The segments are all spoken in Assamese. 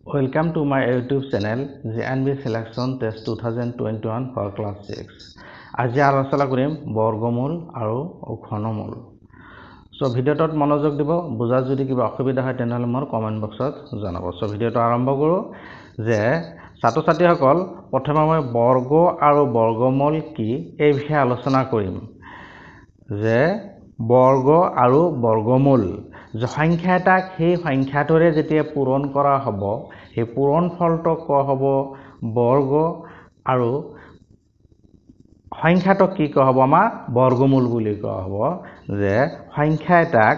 Welcome to my YouTube channel JNB Selection Test 2021 for Class 6. আজি আলোচনা কৰিম বৰ্গমূল আৰু ঘনমূল। সো ভিডিওটোত মনোযোগ দিব। বুজা যদি কিবা অসুবিধা হয় তেনেহলে মোৰ কমেন্ট বক্সত জনাব। সো ভিডিওটো আৰম্ভ কৰো যে ছাত্ৰ-ছাত্ৰীসকল প্ৰথমে মই বৰ্গ আৰু বৰ্গমূল কি এই বিষয়ে আলোচনা কৰিম। যে বৰ্গ আৰু বৰ্গমূল যে সংখ্যা এটাক সেই সংখ্যাটোৰে যেতিয়া পূৰণ কৰা হ'ব এই পূৰণ ফলটো কোৱা হ'ব বৰ্গ আৰু সংখ্যাটো কি কোৱা হ'ব আমাৰ বৰ্গমূল বুলি কোৱা হ'ব। যে সংখ্যা এটাক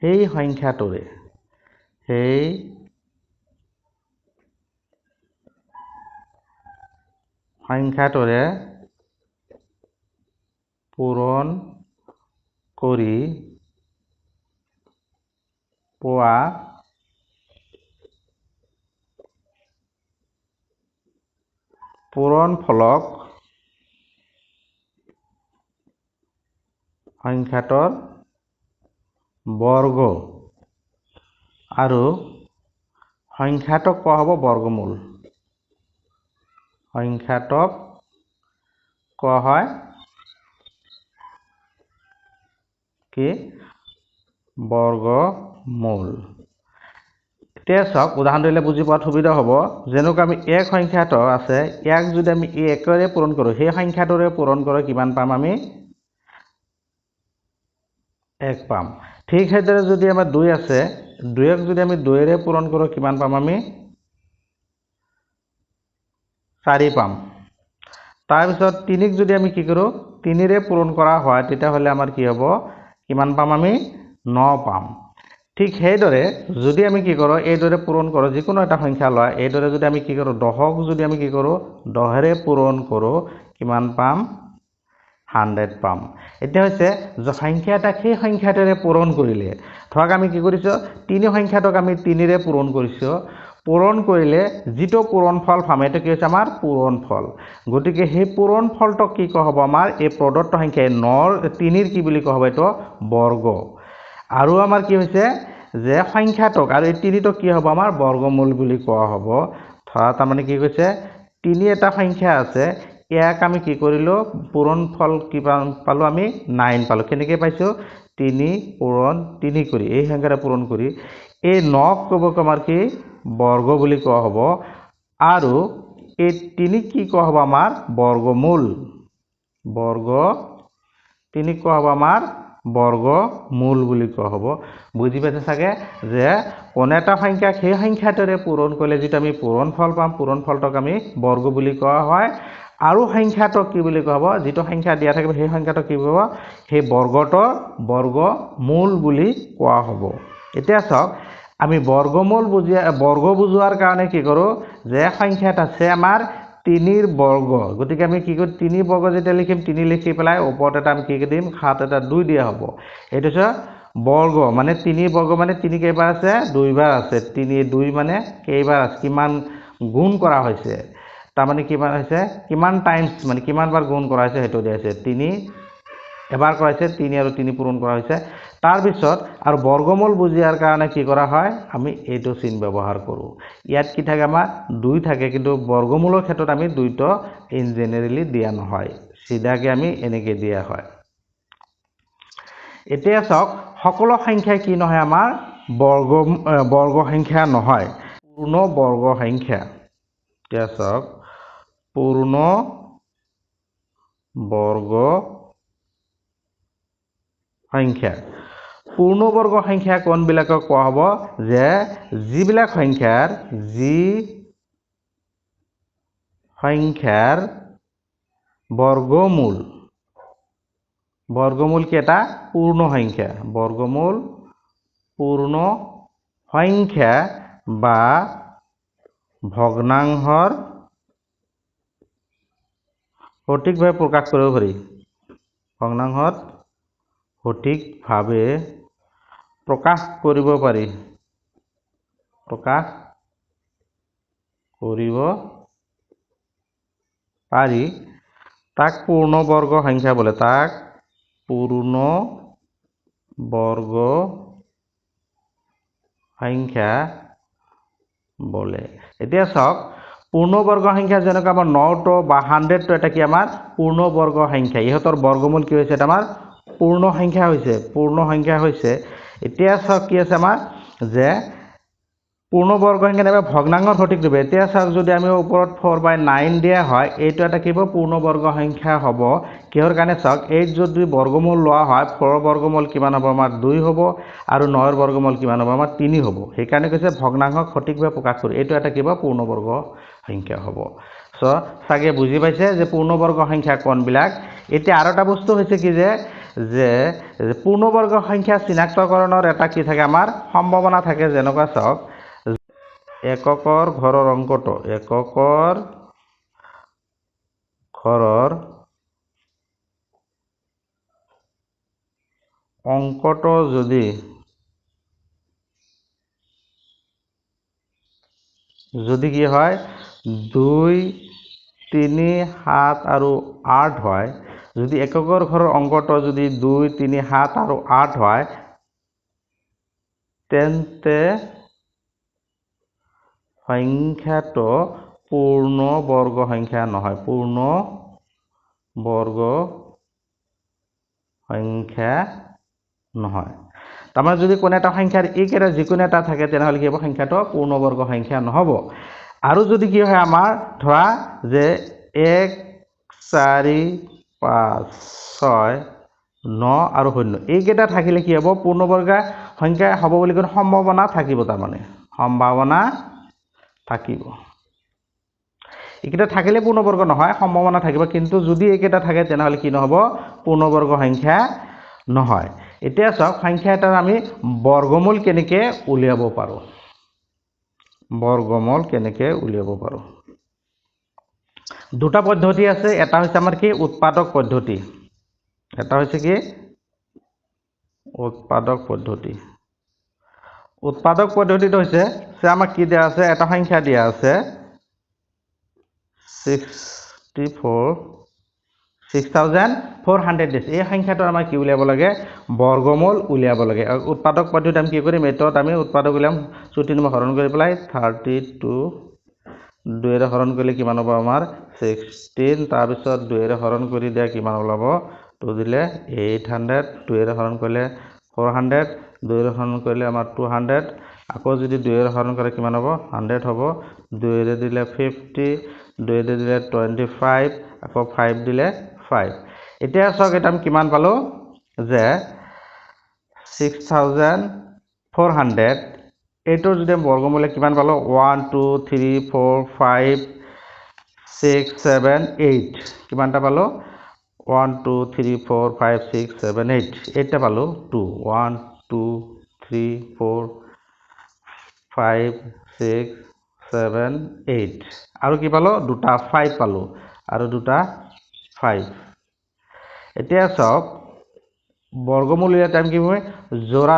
সেই সংখ্যাটোৰে পূৰণ কৰি পোৱা পূৰণ ফলক সংখ্যাটোৰ বৰ্গ আৰু সংখ্যাটোক কোৱা হ'ব বৰ্গমূল। সংখ্যাটোক কোৱা হয় কি বৰ্গমূল। এতিয়া চাওক উদাহৰণ দিলে বুজি পোৱাত সুবিধা হ'ব। যেনেকৈ আমি এক সংখ্যাটো আছে ইয়াক যদি আমি একেৰে পূৰণ কৰোঁ সেই সংখ্যাটোৰে পূৰণ কৰি কিমান পাম আমি 1 পাম। ঠিক সেইদৰে যদি আমাৰ 2 আছে 2ক যদি আমি 2ৰে পূৰণ কৰোঁ কিমান পাম আমি 4 পাম। তাৰপিছত 3ক যদি আমি কি কৰোঁ 3ৰে পূৰণ কৰা হয় তেতিয়াহ'লে আমাৰ কি হ'ব কিমান পাম আমি 9 পাম। ঠিক সেইদৰে যদি আমি কি কৰোঁ এইদৰে পূৰণ কৰোঁ যিকোনো এটা সংখ্যা লয় এইদৰে যদি আমি কি কৰোঁ 10ক যদি আমি কি কৰোঁ 10ৰে পূৰণ কৰোঁ কিমান পাম 100 পাম। এতিয়া হৈছে যে সংখ্যা এটা সেই সংখ্যাটোৰে পূৰণ কৰিলে ধৰক আমি কি কৰিছোঁ 3 সংখ্যাটোক আমি 3ৰে পূৰণ কৰিছোঁ। পূৰণ কৰিলে যিটো পূৰণ ফল পাম এইটো কি হৈছে আমাৰ পূৰণ ফল। গতিকে সেই পূৰণ ফলটো কি কোৱা হ'ব আমাৰ এই প্ৰদত্ত সংখ্যা 3ৰ কি বুলি কোৱা হ'ব এইটো বৰ্গ। আৰু আমাৰ কি হৈছে যে সংখ্যাটোক আৰু এই 3টো কি হ'ব আমাৰ বৰ্গমূল বুলি কোৱা হ'ব। ধৰা তাৰমানে কি কৈছে 3 এটা সংখ্যা আছে ইয়াক আমি কি কৰিলোঁ পূৰণ ফল কি পালোঁ আমি 9 পালোঁ। কেনেকৈ পাইছোঁ 3 পূৰণ 3 কৰি এই সংখ্যাটা পূৰণ কৰি এই 9ক ক'ব আমাৰ কি বৰ্গ বুলি কোৱা হ'ব। আৰু এই 3 কি কোৱা হ'ব আমাৰ বৰ্গমূল। 3 কোৱা হ'ব আমাৰ বৰ্গমূল বুলি কোৱা হ'ব। বুজি পাইছে চাগে যে কোন এটা সংখ্যাক সেই সংখ্যাটোৰে পূৰণ কৰিলে যিটো আমি পূৰণ ফল পাম পূৰণ ফলটোক আমি বৰ্গ বুলি কোৱা হয়। আৰু সংখ্যাটোক কি বুলি কোৱা হ'ব যিটো সংখ্যা দিয়া থাকিব সেই সংখ্যাটোক কি হ'ব সেই বৰ্গটোৰ বৰ্গমূল বুলি কোৱা হ'ব। এতিয়া চাওক আমি বৰ্গমূল বৰ্গ বুজোৱাৰ কাৰণে কি কৰোঁ যে সংখ্যাত আছে আমাৰ 3ৰ বৰ্গ। গতিকে আমি কি কৰোঁ 3 বৰ্গ যেতিয়া লিখিম 3 লিখি পেলাই ওপৰত এটা আমি কি দিম 7 এটা 2 দিয়া হ'ব। এইটো হৈছে বৰ্গ মানে 3 বৰ্গ মানে 3 কেইবাৰ আছে 2 বাৰ আছে। 3 2 মানে কেইবাৰ আছে কিমান গুণ কৰা হৈছে তাৰমানে কিমান হৈছে কিমান টাইমছ মানে কিমান বাৰ গুণ কৰা হৈছে সেইটো দিয়া আছে। 3 এবাৰ কৰা হৈছে 3 আৰু 3 পূৰণ কৰা হৈছে। তাৰপিছত আৰু বৰ্গমূল বুজিয়াৰ কাৰণে কি কৰা হয় আমি এইটো চিন ব্যৱহাৰ কৰোঁ। ইয়াত কি থাকে আমাৰ 2 থাকে কিন্তু বৰ্গমূলৰ ক্ষেত্ৰত আমি 2টো ইন জেনেৰেলি দিয়া নহয় চিধাকে আমি এনেকৈ দিয়া হয়। এতিয়া চাওক সকলো সংখ্যাই কি নহয় আমাৰ বৰ্গ সংখ্যা নহয় পূৰ্ণ বৰ্গ সংখ্যা। এতিয়া চাওক পূৰ্ণ বৰ্গ সংখ্যা। পূৰ্ণবৰ্গ সংখ্যা কোনবিলাকক কোৱা হ'ব যে যিবিলাক সংখ্যাৰ বৰ্গমূল কি এটা পূৰ্ণ সংখ্যা। বৰ্গমূল পূৰ্ণ সংখ্যা বা ভগ্নাংশৰ সঠিকভাৱে প্ৰকাশ কৰিব পাৰি। ভগ্নাংশত সঠিকভাৱে প্ৰকাশ কৰিব পাৰি। তাক পূৰ্ণবৰ্গ সংখ্যা বোলে তাক পূৰ্ণবৰ্গ সংখ্যা বোলে এতিয়া চাওক পূৰ্ণবৰ্গ সংখ্যা যেনেকৈ আমাৰ 9টো বা 100টো এটা কি আমাৰ পূৰ্ণবৰ্গ সংখ্যা ইহঁতৰ বৰ্গমূল কি হৈছে এটা আমাৰ পূৰ্ণ সংখ্যা হৈছে এতিয়া চাওক কি আছে আমাৰ যে পূৰ্ণবৰ্গ সংখ্যা নামে ভগ্নাংশৰ সঠিক ৰূপ এতিয়া চাওক যদি আমি ওপৰত 4/9 দিয়া হয় এইটো এটা কি হ'ব পূৰ্ণবৰ্গ সংখ্যা হ'ব কিহৰ কাৰণে চাওক এই যদি বৰ্গমূল লোৱা হয় 4 বৰ্গমূল কিমান হ'ব আমাৰ 2 হ'ব আৰু 9 বৰ্গমূল কিমান হ'ব আমাৰ 3 হ'ব সেইকাৰণে কৈছে ভগ্নাংশক সঠিকভাৱে প্ৰকাশ কৰি এইটো এটা কি হ'ব পূৰ্ণবৰ্গ সংখ্যা হ'ব সো সাগে বুজি পাইছে যে পূৰ্ণবৰ্গ সংখ্যা কোনবিলাক এতিয়া আৰু এটা বস্তু হৈছে কি যে পূৰ্ণবৰ্গ সংখ্যা চিনাক্তকৰণৰ এটা কি থাকে আমাৰ সম্ভাৱনা থাকে যেনেকুৱা চাওক এককৰ ঘৰৰ অংকটো যদি কি হয় 2 3 7 আৰু 8 হয় যদি এককৰ ঘৰৰ অংকটো যদি 2 3 7 আৰু 8 হয় তেন্তে সংখ্যাটো পূৰ্ণবৰ্গ সংখ্যা নহয় তাৰমানে যদি কোনো এটা সংখ্যাৰ এইকেইটা যিকোনো এটা থাকে তেনেহ'লে কি হ'ব সংখ্যাটো পূৰ্ণবৰ্গ সংখ্যা নহ'ব আৰু যদি কি হয় আমাৰ ধৰা যে 1 4 5 6 9 আৰু 0 এইকেইটা থাকিলে কি হ'ব পূৰ্ণবৰ্গ সংখ্যা হ'ব বুলি কোনো সম্ভাৱনা থাকিব তাৰমানে সম্ভাৱনা থাকিব এইকেইটা থাকিলে পূৰ্ণবৰ্গ নহয় সম্ভাৱনা থাকিব কিন্তু যদি এইকেইটা থাকে তেনেহ'লে কি নহ'ব পূৰ্ণবৰ্গ সংখ্যা নহয় এতিয়া চাওক সংখ্যা এটাৰ আমি বৰ্গমূল কেনেকৈ উলিয়াব পাৰোঁ দুটা পদ্ধতি আছে এটা হৈছে আমাৰ কি উৎপাদক পদ্ধতি উৎপাদক পদ্ধতিটো হৈছে যে আমাক কি দিয়া আছে এটা সংখ্যা দিয়া আছে 6400 দিছে এই সংখ্যাটো আমাৰ কি উলিয়াব লাগে বৰ্গমূল উলিয়াব লাগে উৎপাদক পদ্ধতি আমি কি কৰিম এটাত আমি উৎপাদক উলিয়াম 34 হৰণ কৰি পেলাই 32 2 এৰে হৰণ কৰিলে কিমান হ'ব আমাৰ 16 তাৰ পিছত 2 এৰে হৰণ কৰি দিয়া কিমান ওলাব 2 দিলে 800 2 এৰে হৰণ কৰিলে 400 2 এৰে হৰণ কৰিলে আমাৰ 200 আকৌ যদি 2 এৰে হৰণ কৰে কিমান হ'ব 100 হ'ব 2 এৰে দিলে 50 2 এৰে দিলে 25 আকৌ 5 দিলে 5 এতিয়া চাওক এটা আমি কিমান পালো যে 6400 এইটোৰ যদি বৰ্গমূল কিমান পালো 1 2 3 4 5 6 7 8 কিমানটা পালো 1 2 3 4 5 6 7 8 এইটা পালো 2 1 2 3 4 5 6 7 8 আৰু কি পালো দুটা 5 পালো আৰু দুটা 5 এতিয়া চাওক বৰ্গমূল উলিয়াই টাইম কি হয় জোৰা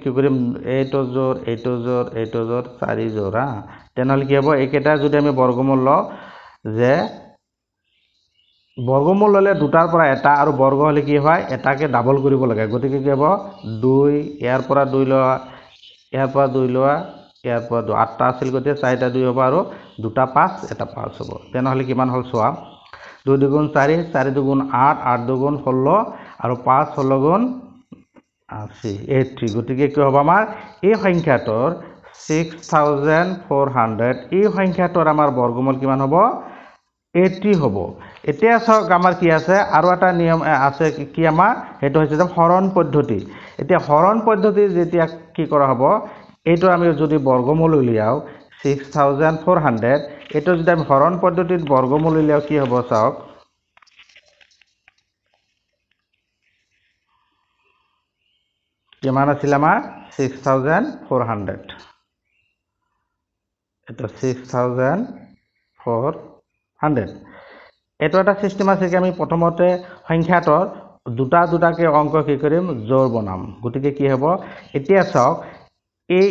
কি কৰিম এইটো জোৰ 4 জোৰা তেনেহ'লে কি হ'ব এইকেইটা যদি আমি বৰ্গমূল লওঁ যে বৰ্গমূল ল'লে দুটাৰ পৰা এটা আৰু বৰ্গ হ'লে কি হয় এটাকে ডাবল কৰিব লাগে গতিকে কি হ'ব 2 ইয়াৰ পৰা 2 লোৱা ইয়াৰ পৰা 2 লোৱা ইয়াৰ পৰা 2 8টা আছিল গতিকে 4টা 2 হ'ব আৰু দুটা 5 এটা 5 হ'ব তেনেহ'লে কিমান হ'ল চোৱা 2 2 4 4 2 8 8 2 16 আৰু 5 16 গুণ 80 গতিকে কি হ'ব আমাৰ এই সংখ্যাটোৰ 6400 এই সংখ্যাটোৰ আমাৰ বৰ্গমূল কিমান হ'ব 80 হ'ব এতিয়া চাওক আমাৰ কি আছে আৰু এটা নিয়ম আছে কি আমাৰ সেইটো হৈছে যে হৰণ পদ্ধতি এতিয়া হৰণ পদ্ধতি যেতিয়া কি কৰা হ'ব এইটো আমি যদি বৰ্গমূল উলিয়াও 6400 এইটো যদি আমি হৰণ পদ্ধতিত বৰ্গমূল উলিয়াও কি হ'ব চাওক কিমান আছিল আমাৰ 6400 এটা 6400 এইটো এটা সিস্টেম আছে কি আমি প্ৰথমতে সংখ্যাটোৰ দুটাকে অংক কি কৰিম জোৰ বনাম গতিকে কি হ'ব এতিয়া চাওক এই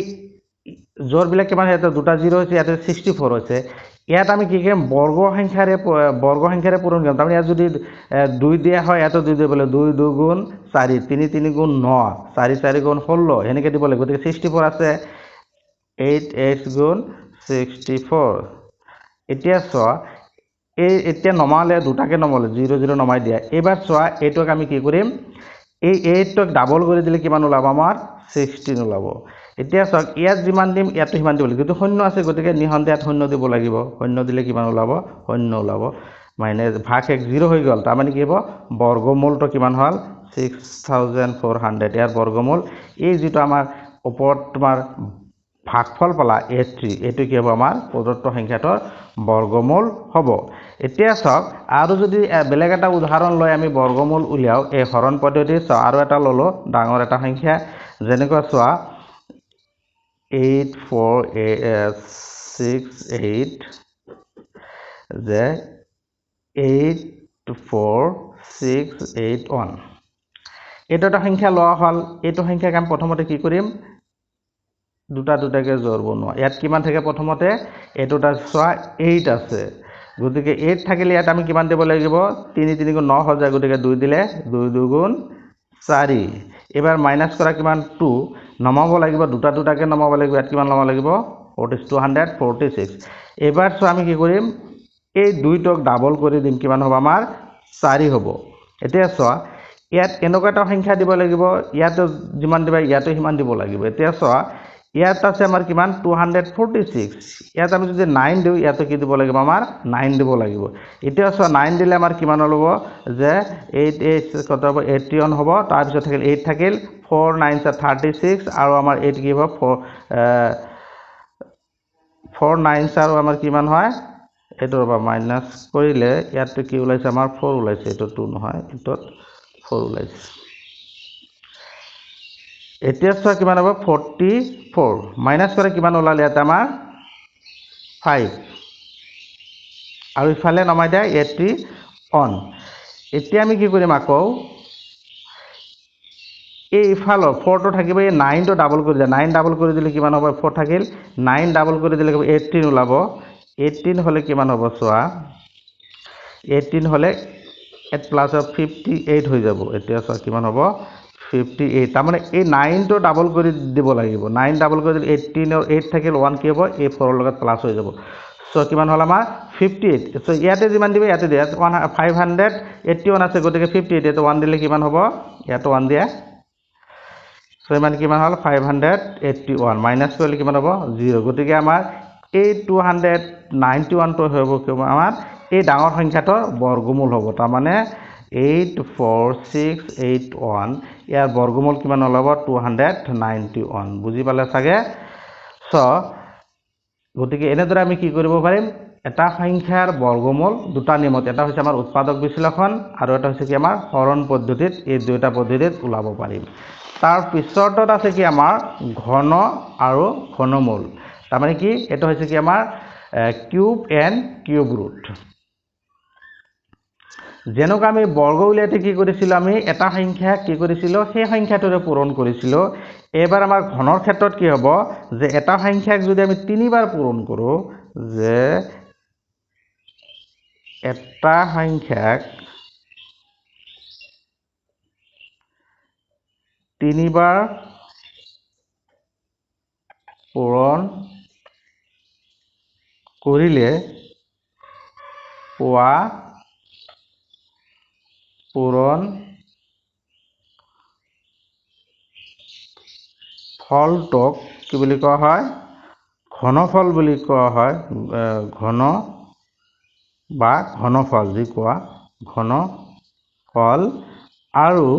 জোৰবিলাক কিমান এটা দুটা 0 হৈছে ইয়াতে 64 হৈছে ইয়াত আমি কি কৰিম বৰ্গ সংখ্যাৰে পূৰণ কৰিম তাৰমানে ইয়াত যদি 2 দিয়া হয় ইয়াতো 2 দিব লাগিব 2 2 গুণ 4 3 3 গুণ 9 4 4 গুণ 16 এনেকৈ দিব লাগিব গতিকে 64 আছে 8 8 গুণ 64 এতিয়া চোৱা এতিয়া নমালে দুটাকে নমালে 0 0 নমাই দিয়া এবাৰ চোৱা এইটোক আমি কি কৰিম এই 8ক ডাবল কৰি দিলে কিমান ওলাব আমাৰ 16 ওলাব এতিয়া চাওক ইয়াত যিমান দিম ইয়াতো সিমান দিব লাগিব কিন্তু শূন্য আছে গতিকে নিহন্তে ইয়াত শূন্য দিব লাগিব শূন্য দিলে কিমান ওলাব শূন্য ওলাব মাইনাছ ভাগ 1 0 হৈ গ'ল তাৰমানে কি হ'ব বৰ্গমূলটো কিমান হ'ল 6400 ইয়াৰ বৰ্গমূল এই যিটো আমাৰ ওপৰত তোমাৰ ভাগফল পালা 83 এইটো কি হ'ব আমাৰ প্ৰদত্ত সংখ্যাটোৰ বৰ্গমূল হ'ব এতিয়া চাওক আৰু যদি বেলেগ এটা উদাহৰণ লৈ আমি বৰ্গমূল উলিয়াও এই হৰণ পদ্ধতি চাও আৰু এটা ললো ডাঙৰ এটা সংখ্যা যেনেকৈ চোৱা 8468 যে 84681 এইটো এটা সংখ্যা লোৱা হ'ল এইটো সংখ্যাক আমি প্ৰথমতে কি কৰিম দুটা দুটাকে জোৰ বনোৱা ইয়াত কিমান থাকে প্ৰথমতে এইটোটা চোৱা 8 আছে গতিকে 8 থাকিলে ইয়াত আমি কিমান দিব লাগিব 3 3 গুণ 9 হৈ যায় গতিকে 2 দিলে 2 2 গুণ 4 এবাৰ মাইনাস কৰা কিমান 2 নমাব লাগিব দুটা দুটাকে নমাব লাগিব ইয়াত কিমান নমাব লাগিব 246 এবাৰ চোৱা আমি কি কৰিম এই দুইটক ডাবল কৰি দিম কিমান হ'ব আমাৰ 4 হ'ব এতিয়া চোৱা ইয়াত এনেকুৱা এটা সংখ্যা দিব লাগিব ইয়াত যিমান দিবা ইয়াতো সিমান দিব লাগিব এতিয়া চোৱা ইয়াত আছে আমাৰ কিমান 246 ইয়াত আমি যদি 9 দিও ইয়াতো কি দিব লাগিব আমাৰ 9 দিব লাগিব এতিয়া চোৱা 9 দিলে আমাৰ কিমান হ'ব যে 8 8 কত হ'ব 81 হ'ব তাৰ পিছত থাকিল 8 থাকিল 4 9 36 আৰু আমাৰ 8 কি হ'ব 4 9 আৰু আমাৰ কিমান হয় এটো ৰবা মাইনাস কৰিলে ইয়াত কি ওলাইছে আমাৰ 4 ওলাইছে এটো 2 নহয় এটোত 4 ওলাইছে এতিয়া চোৱা কিমান হ'ব 44 মাইনাস কৰে কিমান ওলালে এটা আমাৰ 5 আৰু ইফালে নমাই দিয়া 81 এতিয়া আমি কি কৰিম আকৌ এই ইফালৰ 4 টো থাকিব এই 9 টো ডাবল কৰি দিয়া 9 ডাবল কৰি দিলে কিমান হ'ব 4 থাকিল 9 ডাবল কৰি দিলে 18 ওলাব 18 হলে কিমান হ'ব চোৱা 18 হলে 8 প্লাস 58 হৈ যাব এতিয়া চোৱা কিমান হ'ব 58 তাৰ মানে এই 9 টো ডাবল কৰি দিব লাগিব 9 ডাবল কৰি দিলে 18 আৰু 8 থাকিল 1 কি হ'ব এই 4 লগত প্লাস হৈ যাব সো কিমান হল আমাৰ 58 সো ইয়াতে যিমান দিবে ইয়াতে দিয়া 581 আছে গতিকে 58 এটো 1 দিলে কিমান হ'ব ইয়াতে 1 দিয়া সো ইমান কিমান হল 581 মাইনাস কৰিলে কিমান হ'ব 0 গতিকে আমাৰ এই 291 টো হ'ব কিমান আমাৰ এই ডাঙৰ সংখ্যাটোৰ বৰ্গমূল হ'ব তাৰ মানে 84681 ইয়াৰ বৰ্গমূল কিমান ওলাব 291 বুজি পালে চাগে সো গতিকে এনেদৰে আমি কি কৰিব পাৰিম এটা সংখ্যাৰ বৰ্গমূল দুটা নিয়মত এটা হৈছে আমাৰ উৎপাদক বিশ্লেষণ আৰু এটা হৈছে কি আমাৰ হৰণ পদ্ধতিত এই দুটা পদ্ধতিত ওলাব পাৰিম তাৰ পিছৰটোত আছে কি আমাৰ ঘন আৰু ঘনমূল তাৰ মানে কি এটা হৈছে কি আমাৰ কিউব এণ্ড কিউব ৰুট যেনেকৈ আমি বৰ্গ উলিয়াতে কি কৰিছিল আমি এটা সংখ্যা কি কৰিছিল সেই সংখ্যাটোৰে পূৰণ কৰিছিল এবাৰ আমাৰ ঘনৰ ক্ষেত্ৰত কি হ'ব যে এটা সংখ্যাক যদি আমি 3 বাৰ পূৰণ কৰো যে এটা সংখ্যাক 3 বাৰ পূৰণ কৰিলে পোৱা পূৰণ ফলটোক কি বুলি কোৱা হয় ঘনফল বুলি কোৱা হয় ঘন বা ঘনফল যি কোৱা ঘনফল আৰু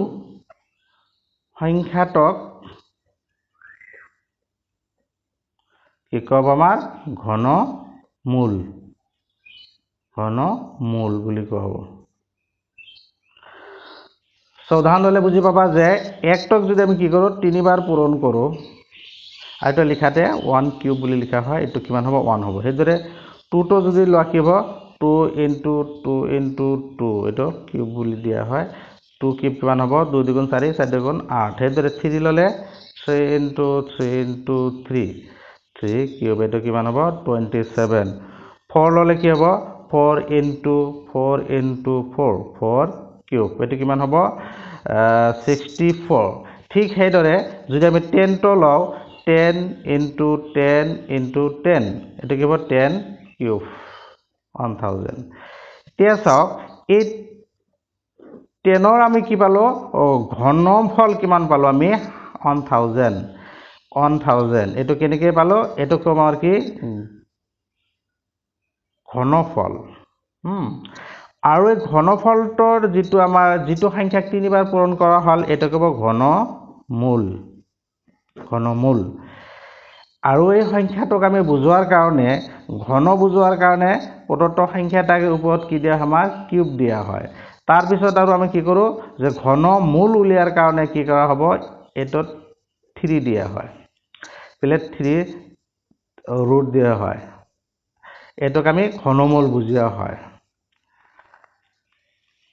সংখ্যাটোক কি কব আমাৰ ঘনমূল বুলি কোৱা হ'ব উদাহৰণ ললে বুজি পাবা যে একটক যদি আমি কি কৰো 3 বাৰ পূৰণ কৰো আৰু এটা লিখাতে 1 কিউব বুলি লিখা হয় এটো কিমান হ'ব 1 হ'ব হেদৰে 2 টো যদি লোৱা কি হ'ব 2 into 2 into 2 এটো কিউব বুলি দিয়া হয় 2 কিউব কিমান হ'ব 2 2 গুণ 4 4 2 গুণ 8 হেদৰে 3 ললে 3 into 3 into 3 3 কিউব এটো কিমান হ'ব 27 4 ললে কি হ'ব 4 into 4 into 4 4 কিউব এটো কিমান হ'ব 64 ঠিক সেইদৰে যদি আমি 10 টো লও 10 into 10 into 10 এটো কি হ'ব 10 কিউব 1000 এতিয়া চাওক এই 10 ৰ আমি কি পালো ঘনফল কিমান পালো আমি 1000 এটো কেনেকৈ পালো এটো কম আর কি ঘনফল আৰু এই ঘনফলটোৰ যেটো আমাৰ যেটো সংখ্যাক 3 বাৰ পূৰণ কৰা হল এটো কব ঘনমূল আৰু এই সংখ্যাটোক আমি বুজোৱাৰ কাৰণে ঘন বুজোৱাৰ কাৰণে প্ৰদত্ত সংখ্যাটাৰ ওপৰত কি দিয়া আমাৰ কিউব দিয়া হয় তাৰ পিছত আৰু আমি কি কৰো যে ঘনমূল উলিয়াৰ কাৰণে কি কৰা হ'ব এটোত 3 দিয়া হয় প্লে 3 ৰুট দিয়া হয় এটোক আমি ঘনমূল বুজিয়া হয়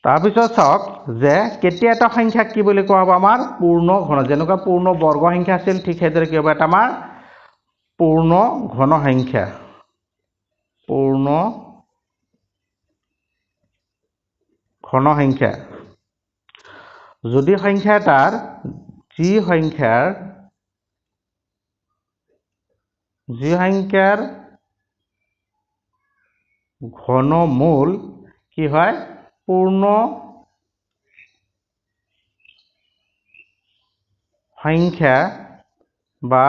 তাৰ পিছত চাওক যে কেতিয়া এটা সংখ্যাক কি বুলি কোৱা হ'ব আমাৰ পূৰ্ণ ঘন যেনেকুৱা পূৰ্ণ বৰ্গ সংখ্যা আছিল ঠিক সেইদৰে কি হ'ব এটা আমাৰ পূৰ্ণ ঘন সংখ্যা পূৰ্ণ ঘন সংখ্যা যদি সংখ্যাটাৰ যি সংখ্যাৰ ঘনমূল কি হয় পূৰ্ণ সংখ্যা বা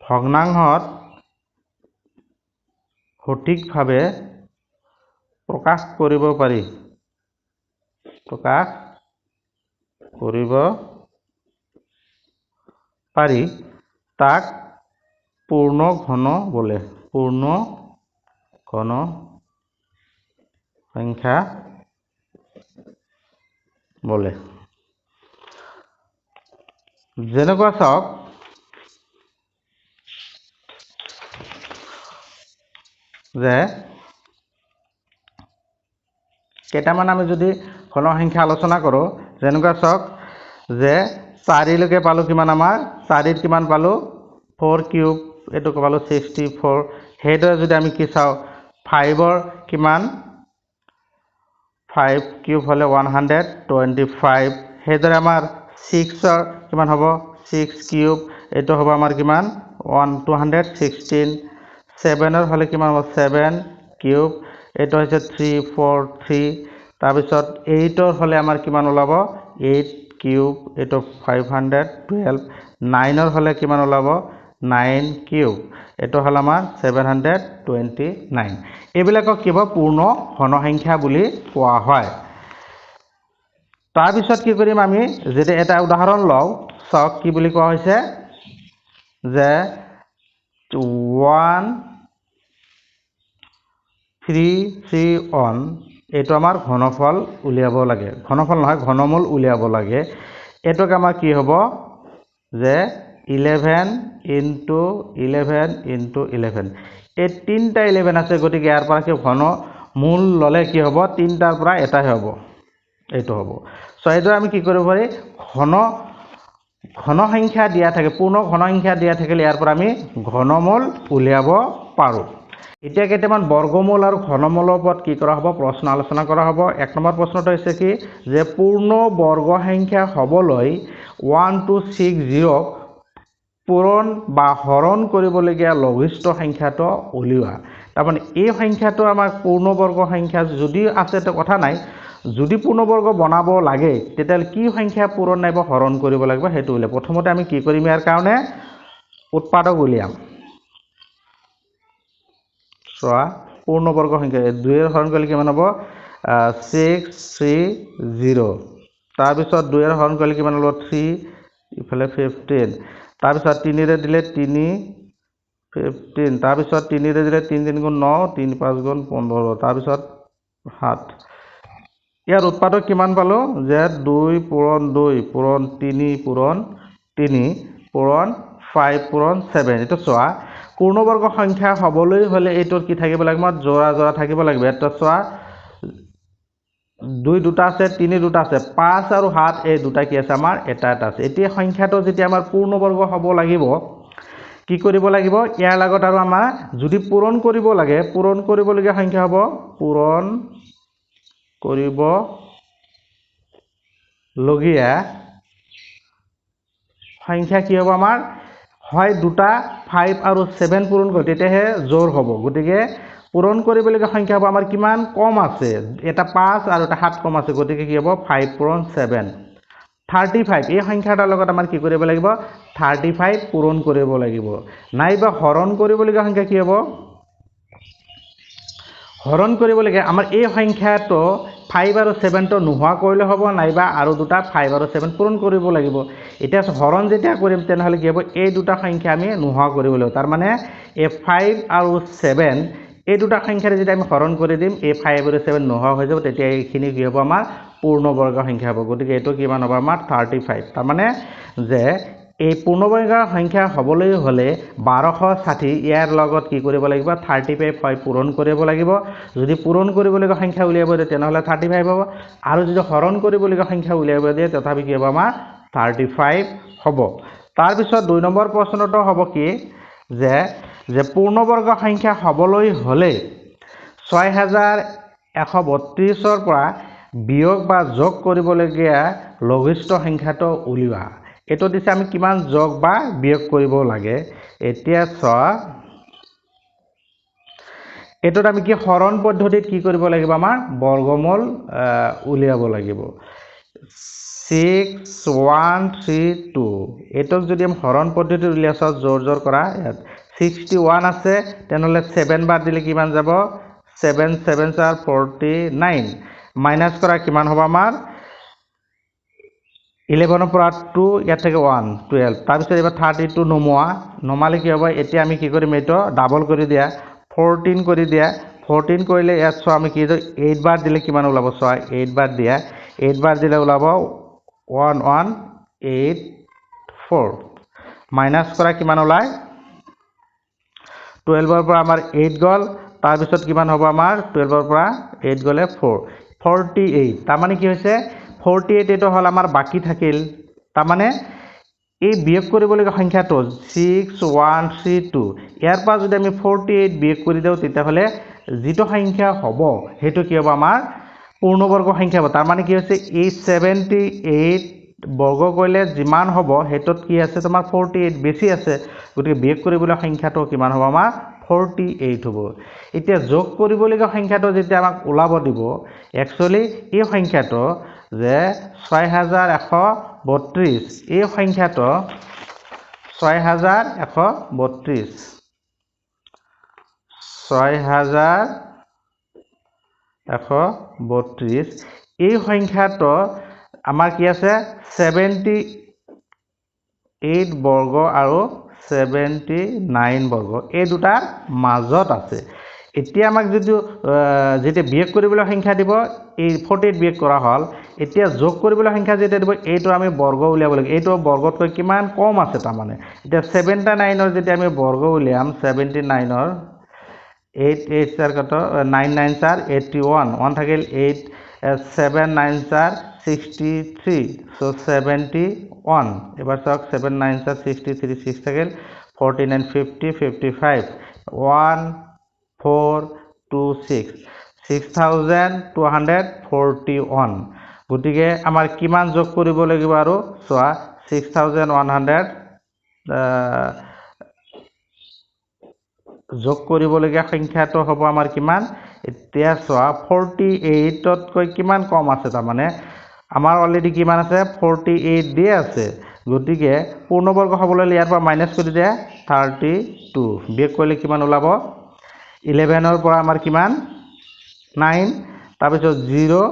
ভগ্নাংশত সঠিকভাৱে প্ৰকাশ কৰিব পাৰি তাক পূৰ্ণ ঘন বোলে পূৰ্ণ ঘন সংখ্যা বোলে যেনেকুৱা চাওক যে কেইটামান আমি যদি ঘন সংখ্যা আলোচনা কৰো যেনেকুৱা চাওক যে 4 লৈকে পালো কিমান আমাৰ 4 ৰ কিমান পালো 4 কিউব এটো পালো 64 হেদৰে যদি আমি কি চাও 5 ৰ কিমান 5 কিউব হলে 125 হেদৰে আমাৰ 6 ৰ কিমান হ'ব 6 কিউব এটো হ'ব আমাৰ কিমান 216 7 ৰ হলে কিমান হ'ব 7 কিউব এটো হৈছে 343 তাৰ পিছত 8 ৰ হলে আমাৰ কিমান ওলাব 8 কিউব এটো 512 9 ৰ হলে কিমান ওলাব 9 কিউব এটো হল আমাৰ 729 এবিলাকক কিবা পূৰ্ণ ঘন সংখ্যা বুলি কোৱা হয় তাৰ পিছত কি কৰিম আমি যদি এটা উদাহৰণ লও চাওক কি বুলি কোৱা হৈছে যে 1331 এটো আমাৰ ঘনফল উলিয়াব লাগে ঘনফল নহয় ঘনমূল উলিয়াব লাগে এটোক আমাৰ কি হ'ব যে 11 into 11 into 11 এই তিনটা 11 আছে গতিকে ইয়াৰ পৰা কি ঘনমূল ললে কি হ'ব তিনটাৰ পৰা এটাই হ'ব এইটো হ'ব সো এইটো আমি কি কৰিব পাৰি ঘন সংখ্যা দিয়া থাকে পূৰ্ণ ঘন সংখ্যা দিয়া থাকিলে ইয়াৰ পৰা আমি ঘনমূল উলিয়াব পাৰো এতিয়া কেইটামান বৰ্গমূল আৰু ঘনমূলৰ ওপৰত কি কৰা হ'ব প্ৰশ্ন আলোচনা কৰা হ'ব এক নম্বৰ প্ৰশ্নটো হৈছে কি যে পূৰ্ণ বৰ্গ সংখ্যা হ'বলৈ 1260 পূৰণ বা হৰণ কৰিবলগীয়া লঘিষ্ঠ সংখ্যাটো উলিওৱা তাৰমানে এই সংখ্যাটো আমাক পূৰ্ণবৰ্গ সংখ্যা যদি আছে তো কথা নাই যদি পূৰ্ণবৰ্গ বনাব লাগে তেতিয়ালে কি সংখ্যা পূৰণ নাইবা হৰণ কৰিব লাগিব হেতু উলিয়াম প্ৰথমতে আমি কি কৰিম ইয়াৰ কাৰণে উৎপাদক উলিয়াম সোৱা পূৰ্ণবৰ্গ সংখ্যা 2 ৰ হৰণ কৰিলে কিমান হ'ব 630 তাৰ পিছত 2 ৰ হৰণ কৰিলে কিমান হ'ব 3 ইফালে 15 তাৰ পিছত 3 ৰে দিলে 3 15 তাৰ পিছত 3 ৰে দিলে 3 3 গুণ 9 3 5 গুণ 15 তাৰ পিছত 7 ইয়াৰ উৎপাদক কিমান পালো যে 2 পূৰণ 2 পূৰণ 3 পূৰণ 3 পূৰণ 5 পূৰণ 7 এটো সোৱা পূৰ্ণবৰ্গ সংখ্যা হ'বলৈ হলে এটোৰ কি থাকিব লাগিব জোৰা থাকিব লাগিব এটা সোৱা 2 দুটা আছে 3 দুটা আছে 5 আৰু 7 এই দুটা কি আছে আমাৰ এটা আছে এতিয়া সংখ্যাটো যেতিয়া আমাৰ পূৰ্ণবৰ্গ হ'ব লাগিব কি কৰিব লাগিব ইয়াৰ লগত আৰু আমাৰ যদি পূৰণ কৰিব লাগে পূৰণ কৰিবলগীয়া সংখ্যা হ'ব পূৰণ কৰিব লগীয়া সংখ্যা কি হ'ব আমাৰ হয় দুটা 5 আৰু 7 পূৰণ কৰি তেতিয়াহে জোৰ হ'ব গতিকে পূৰণ কৰিবলগীয়া সংখ্যা হ'ব আমাৰ কিমান কম আছে এটা 5 আৰু এটা 7 কম আছে গতিকে কি হ'ব 5 পূৰণ 7 35 এই সংখ্যাটাৰ লগত আমাৰ কি কৰিব লাগিব 35 পূৰণ কৰিব লাগিব নাইবা হৰণ কৰিবলগীয়া সংখ্যা কি হ'ব হৰণ কৰিবলগীয়া আমাৰ এই সংখ্যাটো 5 আৰু 7 টো নোহোৱা কৰিলে হ'ব নাইবা আৰু দুটা 5 আৰু 7 পূৰণ কৰিব লাগিব এতিয়া হৰণ যেতিয়া কৰিম তেনেহলে কি হ'ব এই দুটা সংখ্যা আমি নোহোৱা কৰিব লাগিব তাৰ মানে এই 5 আৰু 7 এই দুটা সংখ্যাৰে যেতিয়া আমি হৰণ কৰি দিম এই 5 আৰু 7 নোহোৱা হৈ যাব তেতিয়া এইখিনি কি হ'ব আমাৰ পূৰ্ণবৰ্গ সংখ্যা হ'ব গতিকে এইটো কিমান হ'ব আমাৰ 35 তাৰ মানে যে এই পূৰ্ণবৰ্গ সংখ্যা হ'বলৈ হলে 1260 ইয়াৰ লগত কি কৰিব লাগিব 35 পূৰণ কৰিব লাগিব যদি পূৰণ কৰিবলগীয়া সংখ্যা উলিয়াব দিয়ে তেনেহলে 35 হ'ব আৰু যদি হৰণ কৰিবলগীয়া সংখ্যা উলিয়াব দিয়ে তথাপি কি হ'ব আমাৰ 35 হ'ব তাৰ পিছত 2 নম্বৰ প্ৰশ্নটো হ'ব কি যে পূৰ্ণবৰ্গ সংখ্যা হ'বলৈ হলে 6132 ৰ পৰা বিয়োগ বা যোগ কৰিবলগীয়া লঘিষ্ঠ সংখ্যাটো উলিওৱা এটো দিছে আমি কিমান যোগ বা বিয়োগ কৰিব লাগে এতিয়া এটোত আমি কি হৰণ পদ্ধতিত কি কৰিব লাগিব আমাৰ বৰ্গমূল উলিয়াব লাগিব 6132 এটোক যদি আমি হৰণ পদ্ধতিত উলিয়াছ জোৰ কৰা 61 আছে তেনেহলে 7 বাৰ দিলে কিমান যাব 7 7 49 মাইনাস কৰা কিমান হ'ব আমাৰ 11 ৰ পৰা 2 ইয়াত থেকে 1 12 তাৰ পিছত এবাৰ 32 নমালে কি হ'ব এতিয়া আমি কি কৰিম এটো ডাবল কৰি দিয়া 14 কৰি দিয়া 14 কৰিলে ইয়াত সো আমি কি 8 বাৰ দিলে কিমান ওলাব সো 8 বাৰ দিয়া 8 বাৰ দিলে ওলাব 1184 মাইনাস কৰা কিমান ওলাই 12 ৰ পৰা আমাৰ 8 গল তাৰ পিছত কিমান হ'ব আমাৰ 12 ৰ পৰা 8 গলে 48 তাৰ মানে কি হৈছে 48 এটো হল আমাৰ বাকি থাকিল তাৰ মানে এই বিয়োগ কৰিবলগীয়া সংখ্যাটো 6132 ইয়াৰ পৰা যদি আমি 48 বিয়োগ কৰি দিও তেতিয়া হলে যিটো সংখ্যা হ'ব হেতু কি হ'ব আমাৰ পূৰ্ণবৰ্গ সংখ্যা হ'ব তাৰ মানে কি হৈছে এই 78 বৰ্গ কৰিলে যিমান হ'ব হেতুত কি আছে তোমাৰ 48 বেছি আছে গতিকে বিয়োগ কৰিবলগীয়া সংখ্যাটো কিমান হ'ব আমাৰ 48 হ'ব এতিয়া যোগ কৰিবলগীয়া সংখ্যাটো যেতিয়া আমাক ওলাব দিব একচুয়ালি এই সংখ্যাটো যে 6132 এই সংখ্যাটো 6132 এই সংখ্যাটো আমাৰ কি আছে 78 বৰ্গ আৰু 79 বৰ্গ এই দুটাৰ মাজত আছে এতিয়া আমাক যদি যেতিয়া বিয়োগ কৰিবলৈ সংখ্যা দিব এই 48 বিয়োগ কৰা হল এতিয়া যোগ কৰিবলৈ সংখ্যা যেতিয়া দিব এইটো আমি বৰ্গ উলিয়াব লাগিব এইটো বৰ্গতকৈ কিমান কম আছে তাৰ মানে এতিয়া 79 ৰ যেতিয়া আমি বৰ্গ উলিয়াম 79 ৰ 8 8 4 কত 9 9 4 81 1 থাকিল 8 7 9 4 63 so 71 এবাৰ চাওক 7 9 4 63 6 থাকিল 49 50 55 1 4 2 6 6241 গতিকে আমাৰ কিমান যোগ কৰিব লাগিব আৰু সোয়া 6100 যোগ কৰিবলগীয়া সংখ্যাটো হ'ব আমাৰ কিমান এতিয়া সোয়া 48 তকৈ কিমান কম আছে তাৰ মানে আমাৰ অলৰেডি কিমান আছে 48 দিয়ে আছে গতিকে পূৰ্ণবৰ্গ হ'বলৈ ইয়াৰ পৰা মাইনাস কৰি দিয়া 32 বিয়োগ কৰিলে কিমান ওলাব 11 ৰ পৰা আমাৰ কিমান 9 তাৰ পিছত 0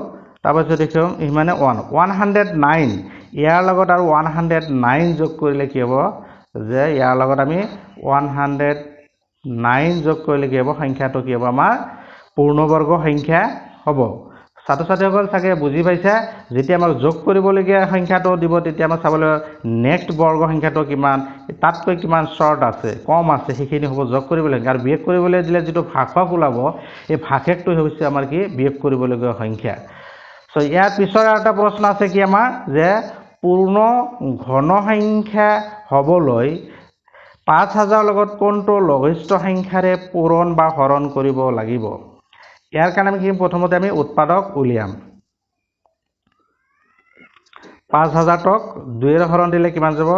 তাৰ পিছত দেখিম ইমানে 109 ইয়াৰ লগত আৰু 109 যোগ কৰিলে কি হ'ব যে ইয়াৰ লগত আমি 109 যোগ কৰিলে কি হ'ব সংখ্যাটো কি হ'ব আমাৰ পূৰ্ণবৰ্গ সংখ্যা হ'ব ছাত্ৰ-ছাত্ৰীসকল চাগে বুজি পাইছে যেতিয়া আমাক যোগ কৰিবলগীয়া সংখ্যাটো দিব তেতিয়া আমাক চাবলৈ নেক্সট বৰ্গ সংখ্যাটো কিমান তাতকৈ কিমান শৰ্ট আছে কম আছে সেইখিনি হ'ব যোগ কৰিবলগীয়া আৰু বিয়োগ কৰিবলৈ দিলে যেটো ভাগফল ওলাব এই ভাগফলটো হৈছে আমাৰ কি বিয়োগ কৰিবলগীয়া সংখ্যা সো ইয়াৰ পিছৰ এটা প্ৰশ্ন আছে কি আমাৰ যে পূৰ্ণ ঘন সংখ্যা হ'বলৈ 5000 লগত কোনটো লঘিষ্ঠ সংখ্যাৰে পূৰণ বা হৰণ কৰিব লাগিব ইয়াৰ কাৰণে আমি কি প্ৰথমতে আমি উৎপাদক উলিয়াম 5000 টক 2 ৰে হৰণ দিলে কিমান যাব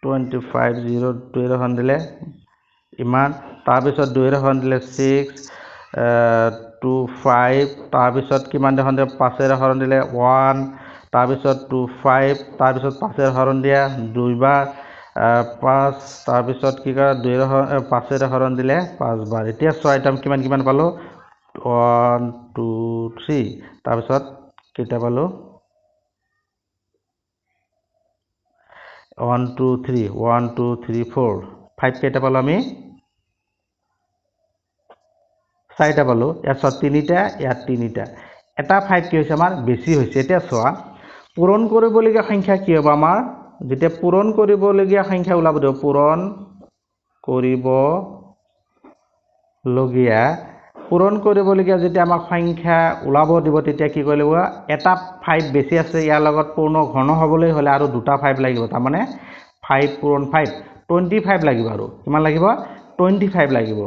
25 0 2 ৰে হৰণ দিলে ইমান তাৰ পিছত 2 ৰে হৰণ দিলে 6 25 তাৰ পিছত কিমান হৰণ দিলে 5 ৰে হৰণ দিলে 1 তাৰ পিছত 25 তাৰ পিছত 5 ৰে হৰণ দিয়া দুইবাৰ 5 তাৰ পিছত কি কৰা 2 ৰে 5 ৰে হৰণ দিলে 5 বাৰ এতিয়া 6 টাইম কিমান পালো 1 2 3 তাৰ পিছত কেইটা পালো 1 2 3 1 2 3 4 5 কেইটা পালো আমি 4টা পালো ইয়াত 3টা ইয়াত 3টা এটা 5 কি হৈছে আমাৰ বেছি হৈছে এতিয়া চোৱা পূৰণ কৰিবলগীয়া সংখ্যা কি হ'ব আমাৰ যেতিয়া পূৰণ কৰিবলগীয়া সংখ্যা ওলাব দিব পূৰণ কৰিবলগীয়া যেতিয়া আমাক সংখ্যা ওলাব দিব তেতিয়া কি কৰিব এটা 5 বেছি আছে ইয়াৰ লগত পূৰ্ণ ঘন হ'বলৈ হ'লে আৰু দুটা 5 লাগিব তাৰ মানে 5 পূৰণ 5 25 লাগিব আৰু কিমান লাগিব 25 লাগিব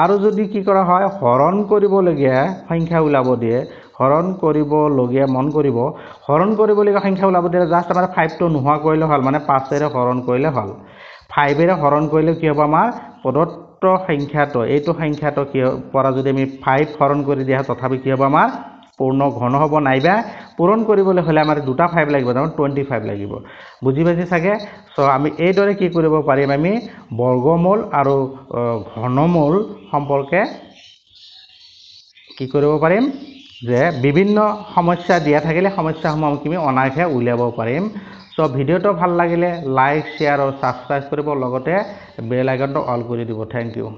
আৰু যদি কি কৰা হয় হৰণ কৰিবলগীয়া সংখ্যা ওলাব দিয়ে হৰণ কৰিবলগীয়া মন কৰিব হৰণ কৰিবলগীয়া সংখ্যা ওলাব দিয়ে জাস্ট আমাৰ 5 টো নোহোৱা কৰিলে হ'ল মানে 5 ৰে হৰণ কৰিলে হ'ল 5 ৰে হৰণ কৰিলে কি হ'ব আমাৰ প্ৰদত্ত সংখ্যাটো এইটো সংখ্যাটো কি পৰা যদি আমি 5 হৰণ কৰি দিয়া তথাপি কি হ'ব আমাৰ পূৰ্ণ ঘন হ'ব নাইবা পূৰণ কৰিবলৈ হ'লে আমাৰ দুটা 5 লাগিব মানে 25 লাগিব বুজি পাইছে চাগে সো আমি এই দৰে কি কৰিব পাৰিম আমি বৰ্গমূল আৰু ঘনমূল সম্পৰ্কে কি কৰিব পাৰিম যে বিভিন্ন সমস্যা দিয়া থাকিলে সমস্যাসমূহ আমি অনায়াসে উলিয়াব পাৰিম সো ভিডিওটো ভাল লাগিলে লাইক শেয়াৰ আৰু সাবস্ক্ৰাইব কৰিব লগতে বেল আইকনটো অল কৰি দিব থ্যাংক ইউ